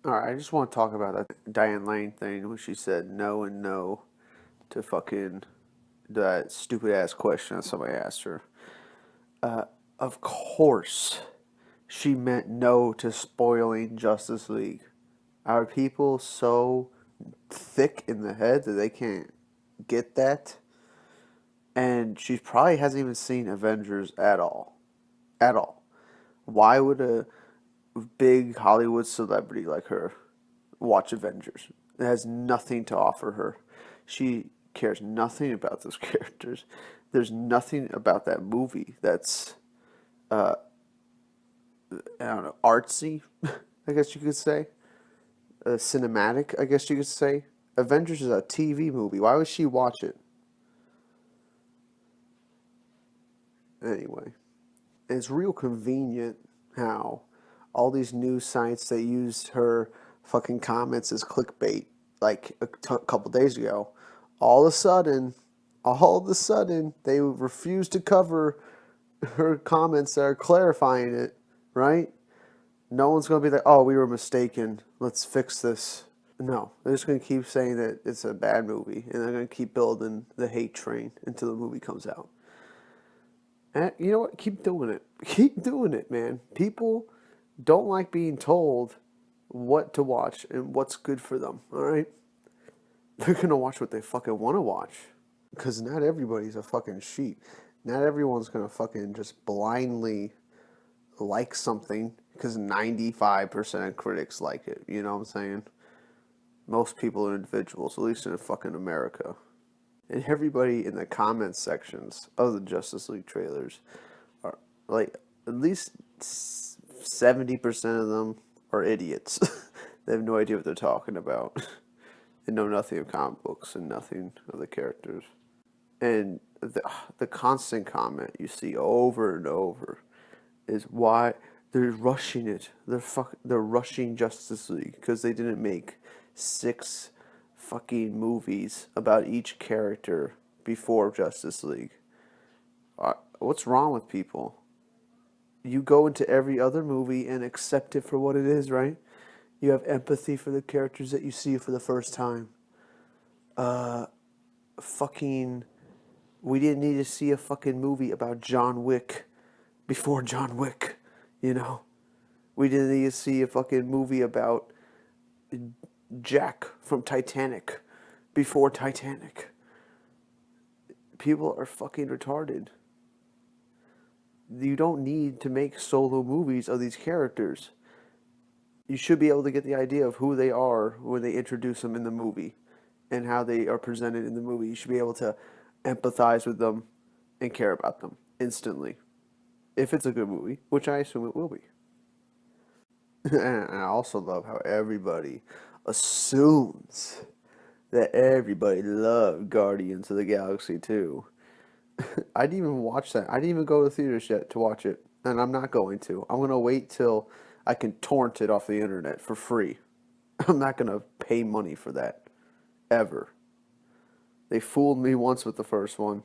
All right, I just want to talk about that Diane Lane thing when she said no and no to fucking that stupid ass question that somebody asked her. Of course, she meant no to spoiling Justice League. Are people so thick in the head that they can't get that? And she probably hasn't even seen Avengers at all. At all. Why would a big Hollywood celebrity like her watch Avengers? It has nothing to offer her. She cares nothing about those characters. There's nothing about that movie that's I don't know, artsy, I guess you could say. Cinematic, I guess you could say. Avengers is a TV movie. Why would she watch it? Anyway, and it's real convenient how all these news sites that used her fucking comments as clickbait like couple days ago, all of a sudden, they refuse to cover her comments that are clarifying it, right? No one's going to be like, oh, we were mistaken. Let's fix this. No, they're just going to keep saying that it's a bad movie, and they're going to keep building the hate train until the movie comes out. And you know what? Keep doing it. Keep doing it, man. People don't like being told what to watch and what's good for them, all right? They're going to watch what they fucking want to watch. Because not everybody's a fucking sheep. Not everyone's going to fucking just blindly like something because 95% of critics like it. You know what I'm saying? Most people are individuals, at least in fucking America. And everybody in the comments sections of the Justice League trailers are like, at least 70% of them are idiots. They have no idea what they're talking about and know nothing of comic books and nothing of the characters. And the constant comment you see over and over is why they're rushing it. They're rushing Justice League because they didn't make 6 fucking movies about each character before Justice League. What's wrong with people? You go into every other movie and accept it for what it is, right? You have empathy for the characters that you see for the first time. Fucking, we didn't need to see a fucking movie about John Wick before John Wick, you know? We didn't need to see a fucking movie about Jack from Titanic before Titanic. People are fucking retarded. You don't need to make solo movies of these characters. You should be able to get the idea of who they are when they introduce them in the movie and how they are presented in the movie. You should be able to empathize with them and care about them instantly. If it's a good movie, which I assume it will be. And I also love how everybody assumes that everybody loved Guardians of the Galaxy too. I didn't even watch that. I didn't even go to the theaters yet to watch it, and I'm not going to. I'm going to wait till I can torrent it off the internet for free. I'm not going to pay money for that. Ever. They fooled me once with the first one.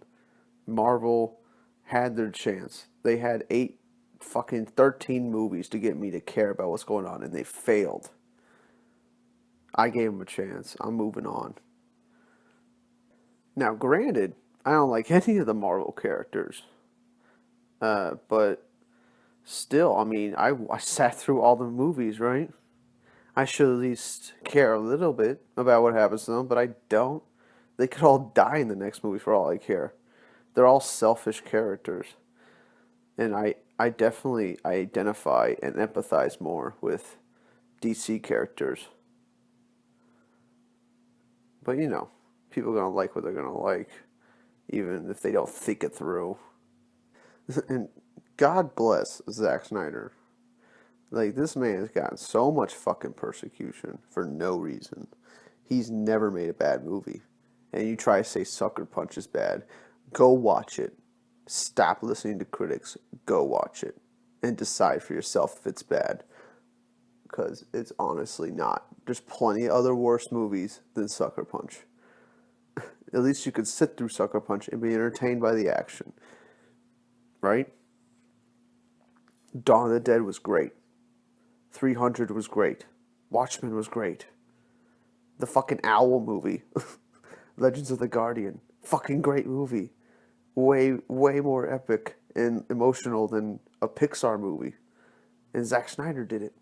Marvel had their chance. They had 13 movies to get me to care about what's going on, and they failed. I gave them a chance. I'm moving on. Now, granted, I don't like any of the Marvel characters. But still, I mean, I sat through all the movies, right? I should at least care a little bit about what happens to them, but I don't. They could all die in the next movie for all I care. They're all selfish characters. And I definitely identify and empathize more with DC characters. But you know, people are gonna like what they're gonna like, even if they don't think it through. And God bless Zack Snyder. Like, this man has gotten so much fucking persecution for no reason. He's never made a bad movie. And you try to say Sucker Punch is bad, go watch it. Stop listening to critics. Go watch it. And decide for yourself if it's bad. Because it's honestly not. There's plenty of other worse movies than Sucker Punch. At least you could sit through Sucker Punch and be entertained by the action. Right? Dawn of the Dead was great. 300 was great. Watchmen was great. The fucking Owl movie, Legends of the Guardian, fucking great movie. Way more epic and emotional than a Pixar movie. And Zack Snyder did it.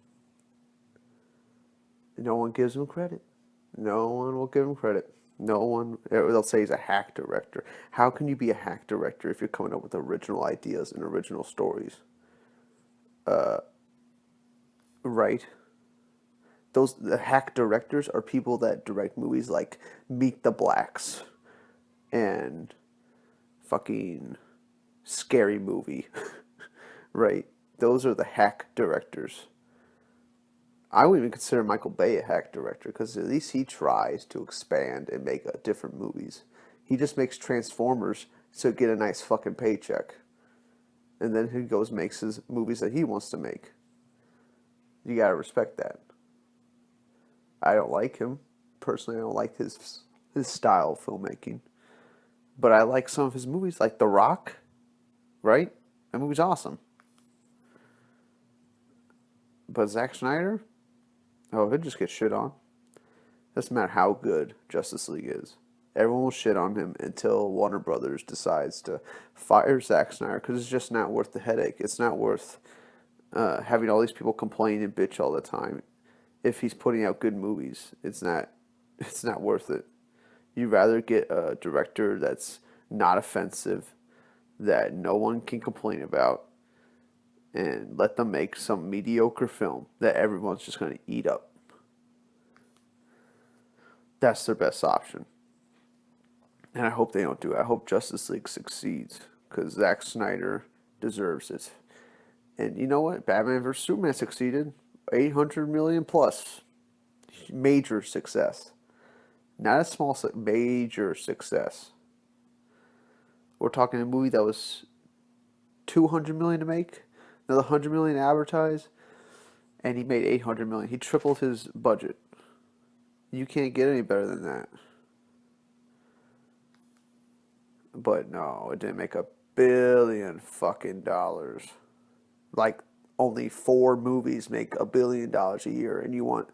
No one gives him credit. No one will give him credit. No one, they'll say he's a hack director. How can you be a hack director if you're coming up with original ideas and original stories? Right? The hack directors are people that direct movies like Meet the Blacks and fucking Scary Movie, right? Those are the hack directors. I wouldn't even consider Michael Bay a hack director because at least he tries to expand and make different movies. He just makes Transformers to get a nice fucking paycheck. And then he goes makes his movies that he wants to make. You gotta respect that. I don't like him. Personally, I don't like his style of filmmaking. But I like some of his movies, like The Rock, right? That movie's awesome. But Zack Snyder? Oh, he'll just get shit on. Doesn't matter how good Justice League is. Everyone will shit on him until Warner Brothers decides to fire Zack Snyder because it's just not worth the headache. It's not worth having all these people complain and bitch all the time. If he's putting out good movies, it's not worth it. You'd rather get a director that's not offensive, that no one can complain about, and let them make some mediocre film that everyone's just going to eat up. That's their best option. And I hope they don't do it. I hope Justice League succeeds because Zack Snyder deserves it. And you know what? Batman vs. Superman succeeded. 800 million plus. Major success. Not a small, major success. We're talking a movie that was 200 million to make, another 100 million to advertise, and he made 800 million. He tripled his budget. You can't get any better than that. But no, it didn't make $1 billion fucking dollars. Like only 4 movies make $1 billion a year, and you want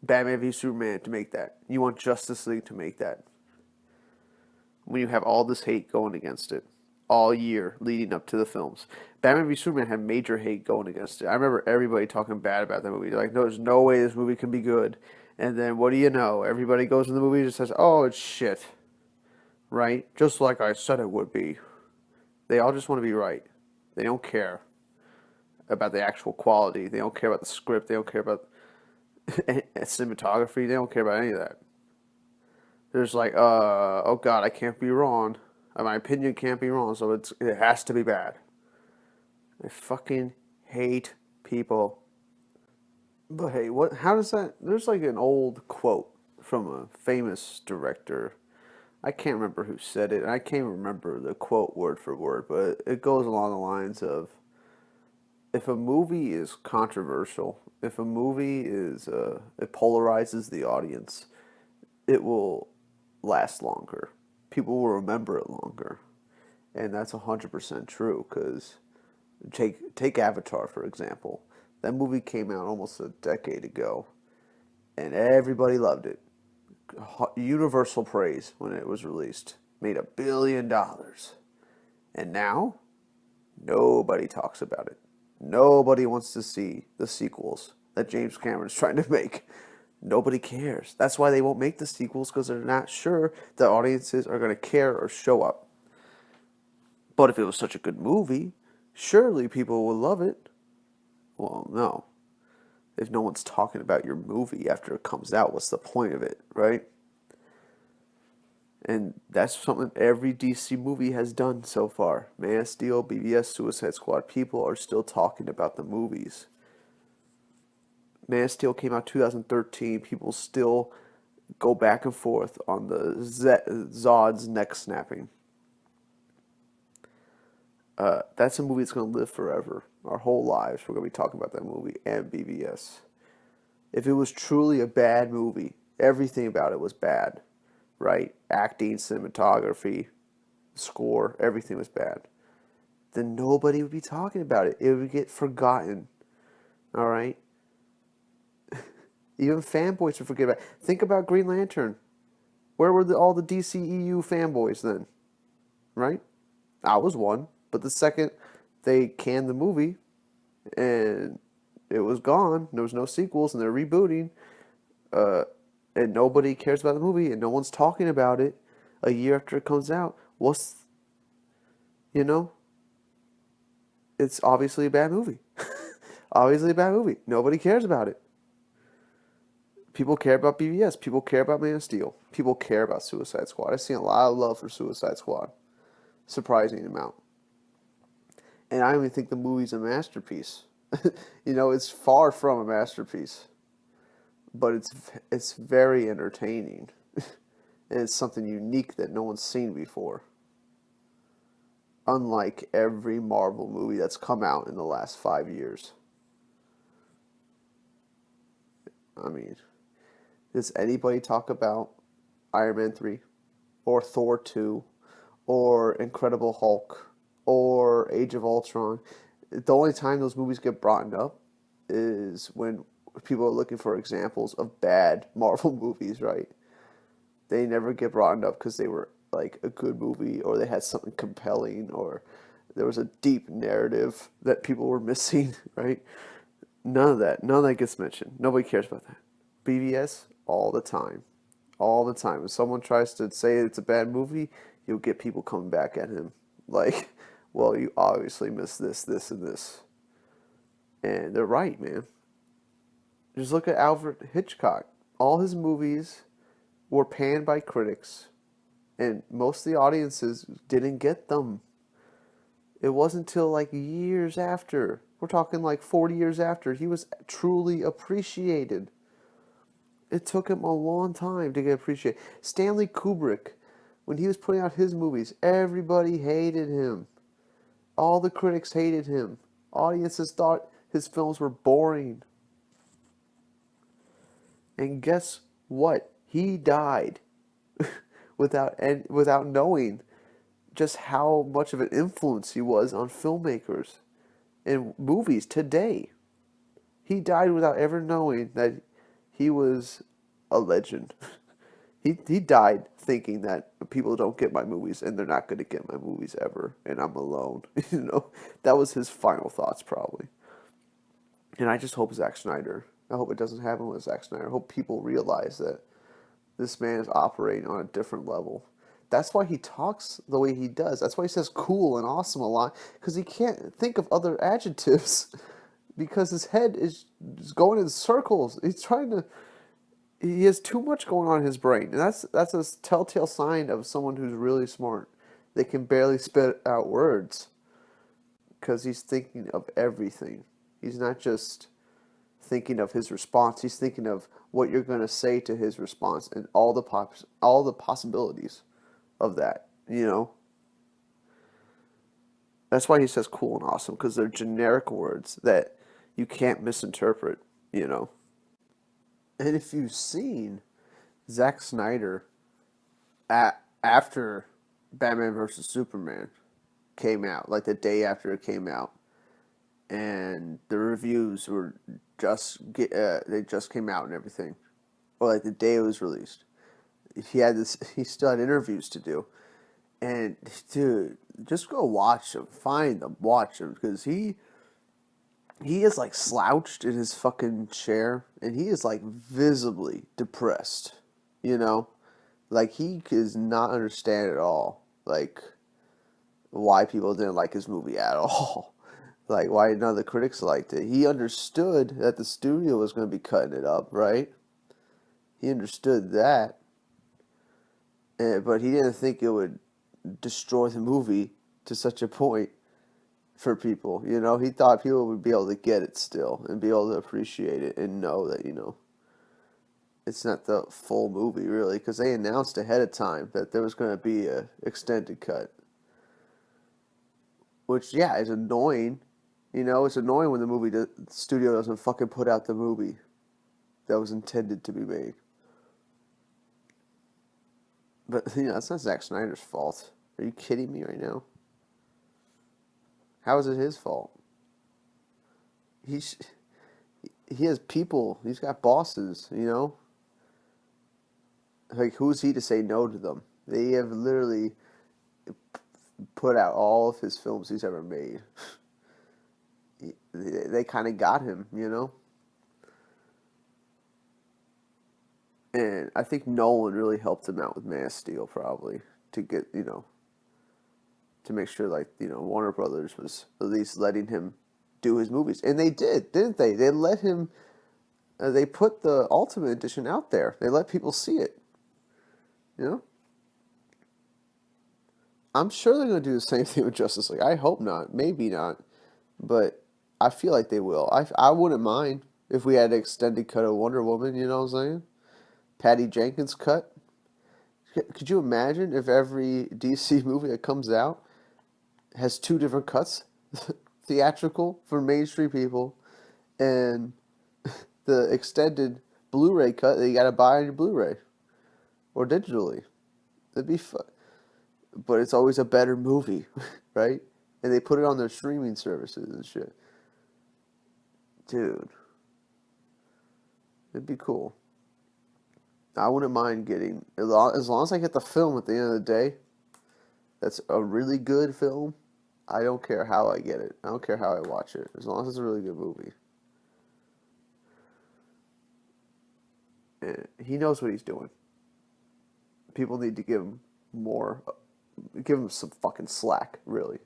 Batman v Superman to make that. You want Justice League to make that. When you have all this hate going against it all year leading up to the films. Batman v Superman had major hate going against it. I remember everybody talking bad about that movie. They're like, no, there's no way this movie can be good. And then what do you know? Everybody goes in the movie and says, oh, it's shit. Right? Just like I said it would be. They all just want to be right. They don't care about the actual quality. They don't care about the script. They don't care about cinematography. They don't care about any of that. They're just like, oh God, I can't be wrong. My opinion can't be wrong, so it has to be bad. I fucking hate people. But hey, how does that... There's like an old quote from a famous director. I can't remember who said it, and I can't remember the quote word for word, but it goes along the lines of, if a movie is controversial, if a movie is, it polarizes the audience, it will last longer. People will remember it longer. And that's 100% true, because take Avatar, for example. That movie came out almost a decade ago, and everybody loved it. Universal praise when it was released. Made $1 billion. And now, nobody talks about it. Nobody wants to see the sequels that James Cameron's trying to make. Nobody cares. That's why they won't make the sequels, because they're not sure the audiences are going to care or show up. But if it was such a good movie, surely people would love it. Well, no. If no one's talking about your movie after it comes out, what's the point of it, right? And that's something every DC movie has done so far. Man of Steel, BVS, Suicide Squad. People are still talking about the movies. Man of Steel came out 2013. People still go back and forth on the Zod's neck snapping. That's a movie that's going to live forever. Our whole lives, we're going to be talking about that movie and BVS. If it was truly a bad movie, everything about it was bad, right? Acting, cinematography, score, everything was bad. Then nobody would be talking about it. It would get forgotten, all right? Even fanboys would forget about it. Think about Green Lantern. Where were all the DCEU fanboys then? Right? I was one. But the second they canned the movie and it was gone, there was no sequels, and they're rebooting, uh, and nobody cares about the movie, and no one's talking about it a year after it comes out. You know, it's obviously a bad movie. Obviously a bad movie. Nobody cares about it. People care about BVS. People care about Man of Steel. People care about Suicide Squad. I've seen a lot of love for Suicide Squad. Surprising amount. And I don't even think the movie's a masterpiece. It's far from a masterpiece. But it's very entertaining. And it's something unique that no one's seen before. Unlike every Marvel movie that's come out in the last 5 years. I mean, does anybody talk about Iron Man 3 or Thor 2 or Incredible Hulk or Age of Ultron? The only time those movies get brought up is when people are looking for examples of bad Marvel movies, right? They never get brought up because they were like a good movie or they had something compelling or there was a deep narrative that people were missing, right? None of that gets mentioned. Nobody cares about that. BVS all the time. All the time. If someone tries to say it's a bad movie, you'll get people coming back at him. Like, well, you obviously missed this, this, and this. And they're right, man. Just look at Alfred Hitchcock. All his movies were panned by critics, and most of the audiences didn't get them. It wasn't until like years after, we're talking like 40 years after, he was truly appreciated. It took him a long time to get appreciated. Stanley Kubrick, when he was putting out his movies, everybody hated him. All the critics hated him. Audiences thought his films were boring. And guess what? He died without knowing just how much of an influence he was on filmmakers and movies today. He died without ever knowing that he was a legend. He died thinking that people don't get my movies and they're not going to get my movies ever and I'm alone. That was his final thoughts probably. And I just hope I hope it doesn't happen with Zack Snyder. I hope people realize that this man is operating on a different level. That's why he talks the way he does. That's why he says cool and awesome a lot, because he can't think of other adjectives because his head is going in circles. He has too much going on in his brain. And that's a telltale sign of someone who's really smart. They can barely spit out words because he's thinking of everything. He's not just thinking of his response. He's thinking of what you're going to say to his response and all the possibilities of that, That's why he says cool and awesome, because they're generic words that you can't misinterpret. And if you've seen Zack Snyder after Batman vs. Superman came out, like the day after it came out, and the reviews were they just came out and everything, or like the day it was released, he still had interviews to do, and dude, just go watch him, watch him, because he is like slouched in his fucking chair, and he is like visibly depressed, like he does not understand at all, like why people didn't like his movie at all. Like, why none of the critics liked it. He understood that the studio was going to be cutting it up, right? He understood that. But he didn't think it would destroy the movie to such a point for people. He thought people would be able to get it still and be able to appreciate it and know that, it's not the full movie, really, because they announced ahead of time that there was going to be a extended cut. Which, yeah, is annoying. It's annoying when the studio doesn't fucking put out the movie that was intended to be made. But, that's not Zack Snyder's fault. Are you kidding me right now? How is it his fault? he has people. He's got bosses. You know, like who's he to say no to them? They have literally put out all of his films he's ever made. They kind of got him, you know. And I think Nolan really helped him out with Man of Steel, probably to get to make sure like Warner Brothers was at least letting him do his movies, and they did, didn't they? They let him. They put the Ultimate Edition out there. They let people see it. You know, I'm sure they're going to do the same thing with Justice League. I hope not. Maybe not, but I feel like they will. I wouldn't mind if we had an extended cut of Wonder Woman. You know what I'm saying? Patty Jenkins cut. Could you imagine if every DC movie that comes out has two different cuts? Theatrical for mainstream people and the extended Blu-ray cut that you got to buy on your Blu-ray or digitally. It'd be fun. But it's always a better movie, right? And they put it on their streaming services and shit. Dude, it'd be cool. I wouldn't mind getting, as long as I get the film at the end of the day, that's a really good film. I don't care how I get it. I don't care how I watch it. As long as it's a really good movie. And he knows what he's doing. People need to give him some fucking slack, really.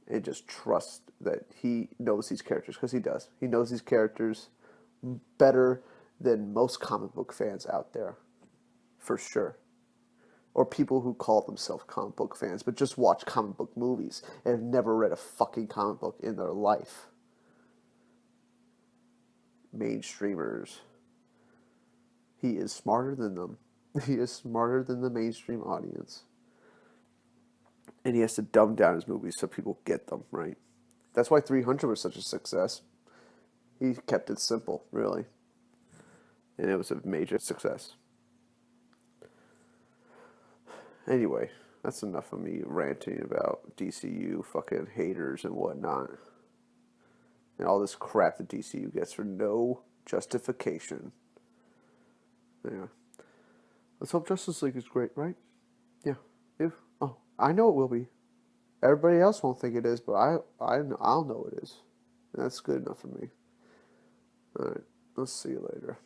And just trust that he knows these characters, because he does. He knows these characters better than most comic book fans out there, for sure. Or people who call themselves comic book fans, but just watch comic book movies and have never read a fucking comic book in their life. Mainstreamers. He is smarter than them. He is smarter than the mainstream audience. And he has to dumb down his movies so people get them, right? That's why 300 was such a success. He kept it simple, really. And it was a major success. Anyway, that's enough of me ranting about DCU fucking haters and whatnot. And all this crap that DCU gets for no justification. Yeah. Let's hope Justice League is great, right? Yeah. Oh, I know it will be. Everybody else won't think it is, but I'll know it is. And that's good enough for me. All right. I'll see you later.